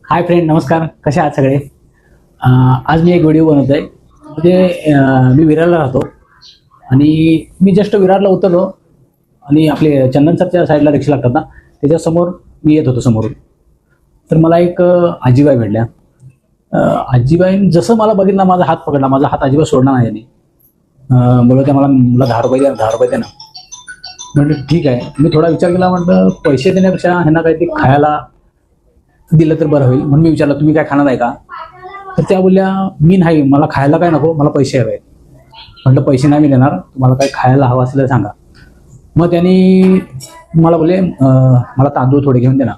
Hi friend, नमस्कार. कसे आहात सगळे? आज मी एक व्हिडिओ बनवत आहे. म्हणजे मी विरारला राहतो आणि मी जस्ट विरारला उतरलो आणि आपले चंदनसरच्या साईडला रिक्षा लागतात ना, त्याच्यासमोर मी येत होतो समोरून. तर मला एक आजीबाई भेटल्या. आजीबाईंनी जसं मला बघितलं, माझा हात पकडला. माझा हात अजिबात सोडला नाही त्यांनी. बोलत मला मला 10 रुपये द्या, 10 रुपये द्या ना. म्हटलं ठीक आहे. मी थोडा विचार केला, म्हटलं पैसे देण्यापेक्षा ह्यांना काहीतरी खायला दिलं तर बरं होईल. म्हणून मी विचारलं, तुम्ही काय खाणार आहे का? तर त्या बोलल्या, मी नाही, मला खायला काय नको, मला पैसे हवे आहेत. म्हटलं पैसे नाही मी देणार, तुम्हाला काय खायला हवं असेल तर सांगा. मग त्यांनी मला बोलले, मला तांदूळ थोडे घेऊन दे ना.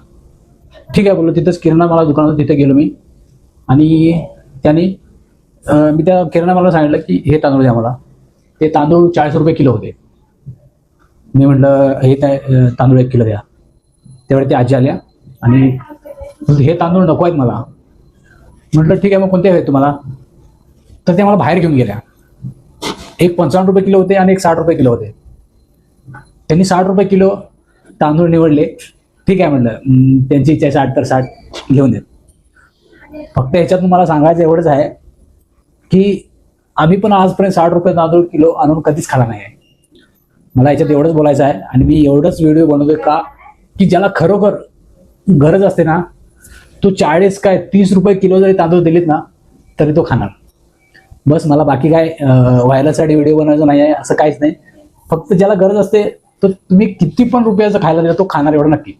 ठीक आहे बोललो. तिथंच किराणा मला दुकानात तिथे गेलो मी आणि त्यांनी मी त्या किराणा मला सांगितलं की हे तांदूळ द्या मला. ते तांदूळ 40 रुपये किलो होते. मी म्हटलं हे तांदूळ 1 किलो द्या. त्यावेळी त्या आजी आल्या आणि हे तांदूळ नको आहेत मला. म्हटलं ठीक आहे, मग कोणते हवे तुम्हाला? तर ते मला बाहेर घेऊन गेल्या. एक 55 रुपये किलो होते आणि एक 60 रुपये किलो होते. त्यांनी 60 रुपये किलो तांदूळ निवडले. ठीक आहे म्हटलं, त्यांची इच्छा 60 तर 60 घेऊन देत. फक्त ह्याच्यातून मला सांगायचं एवढंच आहे की आम्ही पण आजपर्यंत 60 रुपये तांदूळ किलो आणून कधीच खाला नाही आहे. मला याच्यात एवढंच बोलायचं आहे. आणि मी एवढंच व्हिडिओ बनवतोय का, की ज्याला खरोखर गरज असते ना, तो 40 काय 30 रुपये किलो जरी तांदूळ दिलीत ना, तरी तो खाणार. बस, मला बाकी काय व्हायरलसाठी व्हिडिओ बनवायचं नाही आहे, असं काहीच नाही. फक्त ज्याला गरज असते तो तुम्ही किती पण रुपयाचं खायला दिला तो खाणार, एवढं नक्की.